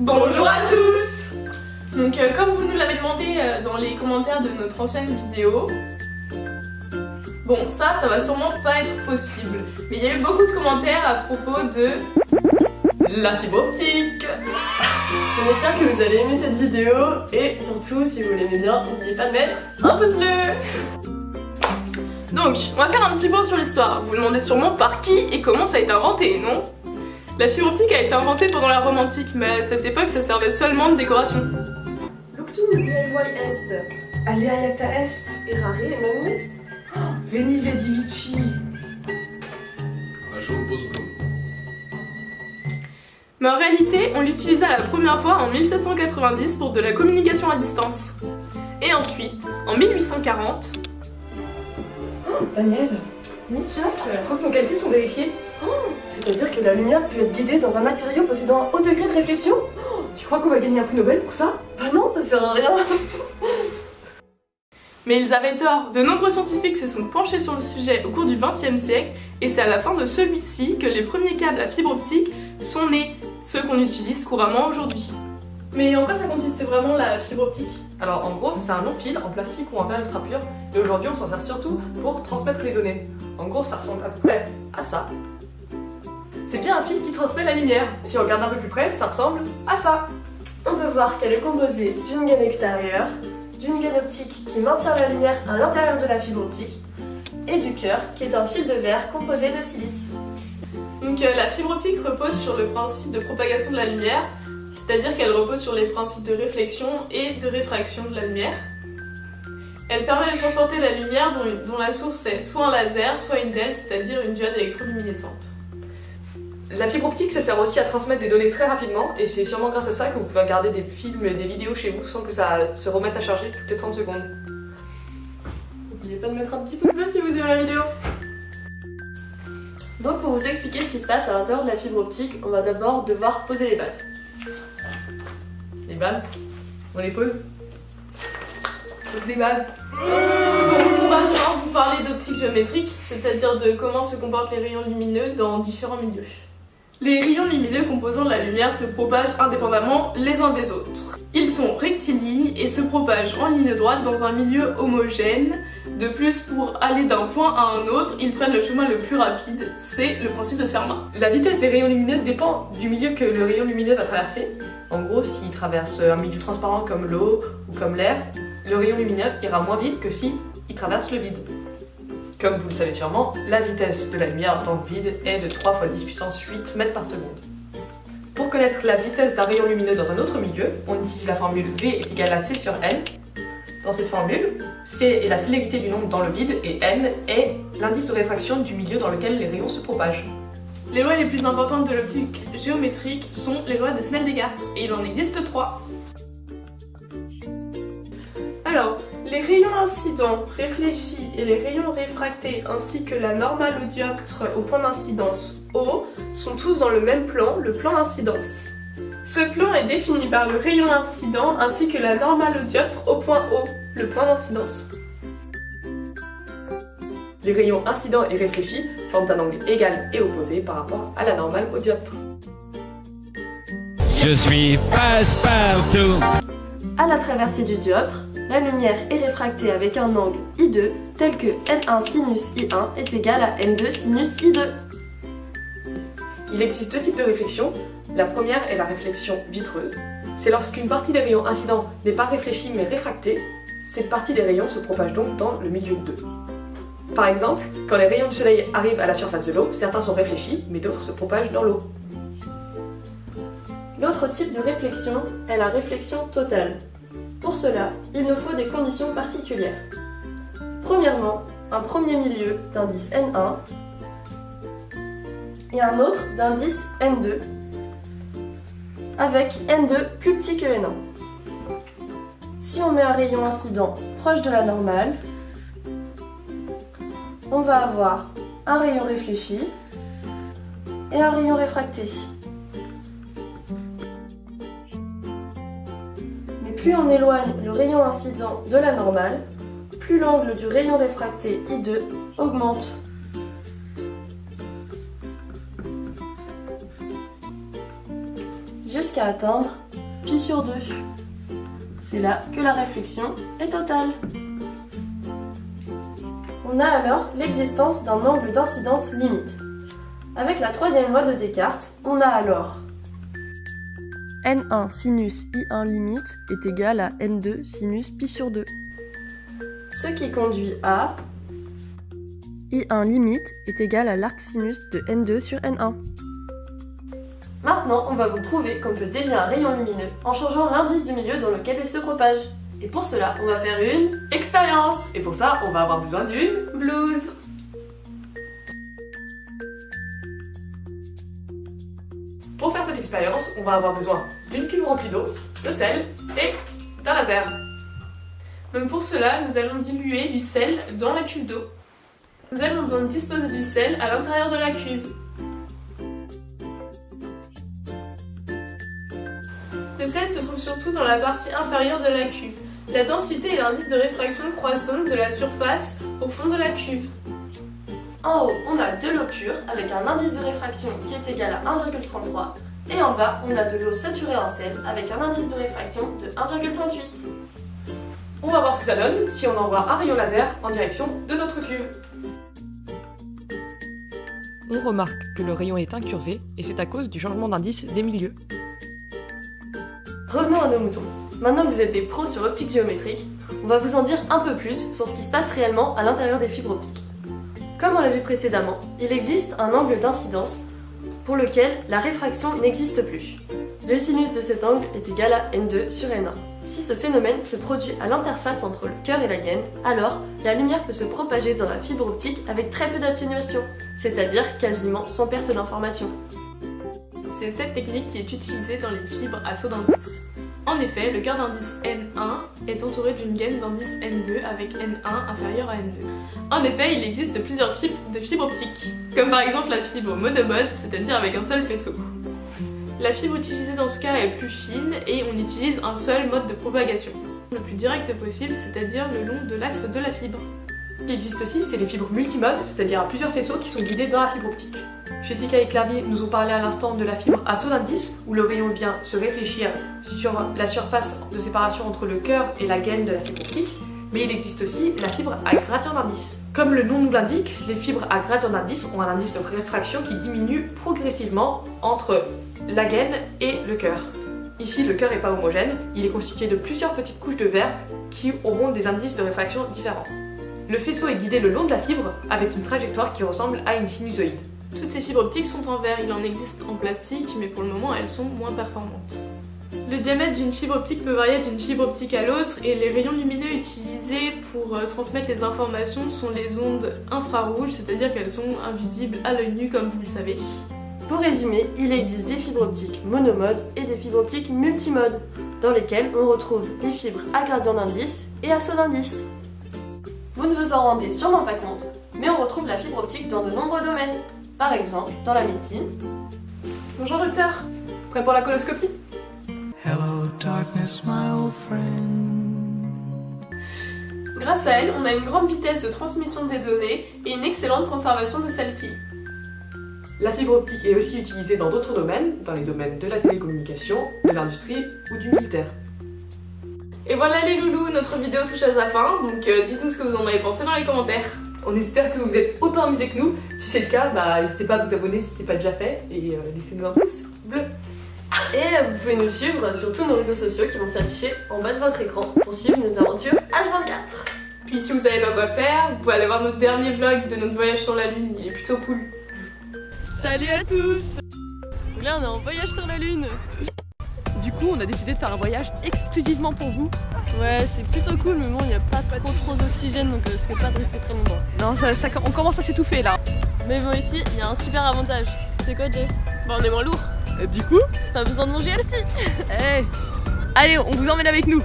Bonjour à tous. Donc comme vous nous l'avez demandé dans les commentaires de notre ancienne vidéo, bon ça va sûrement pas être possible, mais il y a eu beaucoup de commentaires à propos de la fibre optique. On espère que vous allez aimer cette vidéo et surtout si vous l'aimez bien, n'oubliez pas de mettre un pouce bleu. Donc on va faire un petit point sur l'histoire. Vous vous demandez sûrement par qui et comment ça a été inventé, non? La fibre optique a été inventée pendant la Rome antique, mais à cette époque ça servait seulement de décoration. Luctum DIY est, aliaiata est, errare emem est. Veni vedi vici. Mais en réalité, on l'utilisa la première fois en 1790 pour de la communication à distance. Et ensuite, en 1840... Daniel, oui, Jacques, je crois que nos calculs sont vérifiés. C'est-à-dire que la lumière peut être guidée dans un matériau possédant un haut degré de réflexion. Tu crois qu'on va gagner un prix Nobel pour ça? Bah non, ça sert à rien. Mais ils avaient tort, de nombreux scientifiques se sont penchés sur le sujet au cours du XXe siècle, et c'est à la fin de celui-ci que les premiers câbles à fibre optique sont nés, ceux qu'on utilise couramment aujourd'hui. Mais en quoi ça consiste vraiment la fibre optique? Alors en gros, c'est un long fil en plastique ou en verre ultra pur, et aujourd'hui on s'en sert surtout pour transmettre les données. En gros, ça ressemble à peu près à ça. C'est bien un fil qui transmet la lumière. Si on regarde un peu plus près, ça ressemble à ça. On peut voir qu'elle est composée d'une gaine extérieure, d'une gaine optique qui maintient la lumière à l'intérieur de la fibre optique, et du cœur qui est un fil de verre composé de silice. Donc la fibre optique repose sur le principe de propagation de la lumière, c'est-à-dire qu'elle repose sur les principes de réflexion et de réfraction de la lumière. Elle permet de transporter la lumière dont la source est soit un laser, soit une DEL, c'est-à-dire une diode électroluminescente. La fibre optique, ça sert aussi à transmettre des données très rapidement, et c'est sûrement grâce à ça que vous pouvez regarder des films et des vidéos chez vous sans que ça se remette à charger toutes les 30 secondes. N'oubliez pas de mettre un petit pouce bleu si vous aimez la vidéo. Donc pour vous expliquer ce qui se passe à l'intérieur de la fibre optique, on va d'abord devoir poser les bases. Les bases, on les pose. Pose les bases. On va maintenant vous parler d'optique géométrique, c'est-à-dire de comment se comportent les rayons lumineux dans différents milieux. Les rayons lumineux composant de la lumière se propagent indépendamment les uns des autres. Ils sont rectilignes et se propagent en ligne droite dans un milieu homogène. De plus, pour aller d'un point à un autre, ils prennent le chemin le plus rapide. C'est le principe de Fermat. La vitesse des rayons lumineux dépend du milieu que le rayon lumineux va traverser. En gros, s'il traverse un milieu transparent comme l'eau ou comme l'air, le rayon lumineux ira moins vite que s'il traverse le vide. Comme vous le savez sûrement, la vitesse de la lumière dans le vide est de 3 × 10 puissance 8 mètres par seconde. Pour connaître la vitesse d'un rayon lumineux dans un autre milieu, on utilise la formule V est égale à C sur N. Dans cette formule, C est la célérité du nombre dans le vide et N est l'indice de réfraction du milieu dans lequel les rayons se propagent. Les lois les plus importantes de l'optique géométrique sont les lois de Snell-Descartes, et il en existe 3. Alors, les rayons incidents, réfléchis et les rayons réfractés ainsi que la normale au dioptre au point d'incidence O sont tous dans le même plan, le plan d'incidence. Ce plan est défini par le rayon incident ainsi que la normale au dioptre au point O, le point d'incidence. Les rayons incidents et réfléchis forment un angle égal et opposé par rapport à la normale au dioptre. Je suis passe-partout. À la traversée du dioptre, la lumière est réfractée avec un angle I2 tel que N1 sinus I1 est égal à N2 sinus I2. Il existe deux types de réflexion. La première est la réflexion vitreuse. C'est lorsqu'une partie des rayons incidents n'est pas réfléchie mais réfractée. Cette partie des rayons se propage donc dans le milieu 2. Par exemple, quand les rayons du soleil arrivent à la surface de l'eau, certains sont réfléchis mais d'autres se propagent dans l'eau. L'autre type de réflexion est la réflexion totale. Pour cela, il nous faut des conditions particulières. Premièrement, un premier milieu d'indice N1 et un autre d'indice N2 avec N2 plus petit que N1. Si on met un rayon incident proche de la normale, on va avoir un rayon réfléchi et un rayon réfracté. Mais plus on éloigne le rayon incident de la normale, plus l'angle du rayon réfracté I2 augmente. jusqu'à atteindre pi sur 2. C'est là que la réflexion est totale. On a alors l'existence d'un angle d'incidence limite. Avec la troisième loi de Descartes, on a alors N1 sinus I1 limite est égal à N2 sinus pi sur 2. ce qui conduit à I1 limite est égal à l'arc sinus de N2 sur N1. Maintenant, on va vous prouver qu'on peut dévier un rayon lumineux en changeant l'indice du milieu dans lequel il se propage. Et pour cela, on va faire une Expérience. Et pour ça, on va avoir besoin d'une Blues. Pour faire cette expérience, on va avoir besoin d'une cuve remplie d'eau, de sel et d'un laser. Donc pour cela, nous allons diluer du sel dans la cuve d'eau. Nous allons donc disposer du sel à l'intérieur de la cuve. Le sel se trouve surtout dans la partie inférieure de la cuve. La densité et l'indice de réfraction croissent donc de la surface au fond de la cuve. en haut, on a de l'eau pure avec un indice de réfraction qui est égal à 1,33 et en bas, on a de l'eau saturée en sel avec un indice de réfraction de 1,38. On va voir ce que ça donne si on envoie un rayon laser en direction de notre cuve. On remarque que le rayon est incurvé et c'est à cause du changement d'indice des milieux. Revenons à nos moutons. Maintenant que vous êtes des pros sur l'optique géométrique, on va vous en dire un peu plus sur ce qui se passe réellement à l'intérieur des fibres optiques. Comme on l'a vu précédemment, il existe un angle d'incidence pour lequel la réfraction n'existe plus. Le sinus de cet angle est égal à N2 sur N1. Si ce phénomène se produit à l'interface entre le cœur et la gaine, alors la lumière peut se propager dans la fibre optique avec très peu d'atténuation, c'est-à-dire quasiment sans perte d'information. C'est cette technique qui est utilisée dans les fibres à saut d'indice. En effet, le cœur d'indice N1 est entouré d'une gaine d'indice N2 avec N1 inférieur à N2. En effet, il existe plusieurs types de fibres optiques, comme par exemple la fibre monomode, c'est-à-dire avec un seul faisceau. La fibre utilisée dans ce cas est plus fine et on utilise un seul mode de propagation, le plus direct possible, c'est-à-dire le long de l'axe de la fibre. Ce qui existe aussi, c'est les fibres multimodes, c'est-à-dire plusieurs faisceaux qui sont guidés dans la fibre optique. Jessica et Clavier nous ont parlé à l'instant de la fibre à saut d'indice, où le rayon vient se réfléchir sur la surface de séparation entre le cœur et la gaine de la fibre optique, mais il existe aussi la fibre à gradient d'indice. Comme le nom nous l'indique, les fibres à gradient d'indice ont un indice de réfraction qui diminue progressivement entre la gaine et le cœur. Ici, le cœur n'est pas homogène, il est constitué de plusieurs petites couches de verre qui auront des indices de réfraction différents. Le faisceau est guidé le long de la fibre avec une trajectoire qui ressemble à une sinusoïde. Toutes ces fibres optiques sont en verre, il en existe en plastique, mais pour le moment elles sont moins performantes. Le diamètre d'une fibre optique peut varier d'une fibre optique à l'autre et les rayons lumineux utilisés pour transmettre les informations sont les ondes infrarouges, c'est-à-dire qu'elles sont invisibles à l'œil nu comme vous le savez. Pour résumer, il existe des fibres optiques monomodes et des fibres optiques multimodes, dans lesquelles on retrouve les fibres à gradient d'indice et à saut d'indice. Vous ne vous en rendez sûrement pas compte, mais on retrouve la fibre optique dans de nombreux domaines. Par exemple, dans la médecine. Bonjour docteur, prêt pour la coloscopie? Hello, darkness, my old friend. Grâce à elle, on a une grande vitesse de transmission des données et une excellente conservation de celles-ci. La fibre optique est aussi utilisée dans d'autres domaines, dans les domaines de la télécommunication, de l'industrie ou du militaire. Et voilà les loulous, notre vidéo touche à sa fin, donc dites-nous ce que vous en avez pensé dans les commentaires. On espère que vous êtes autant amusés que nous. Si c'est le cas, n'hésitez pas à vous abonner si ce n'est pas déjà fait et laissez-nous un pouce bleu. Et vous pouvez nous suivre sur tous nos réseaux sociaux qui vont s'afficher en bas de votre écran pour suivre nos aventures H24. Puis si vous savez pas quoi faire, vous pouvez aller voir notre dernier vlog de notre voyage sur la Lune, il est plutôt cool. Salut à tous! Là on est en voyage sur la Lune. Du coup, on a décidé de faire un voyage exclusivement pour vous. Ouais, c'est plutôt cool, mais bon, il n'y a pas trop d'oxygène, donc ce serait pas de rester très longtemps. Non, on commence à s'étouffer là. Mais bon, ici, il y a un super avantage. C'est quoi, Jess? Bah on est moins lourd. Du coup, Pas besoin de manger elle-ci. allez, on vous emmène avec nous.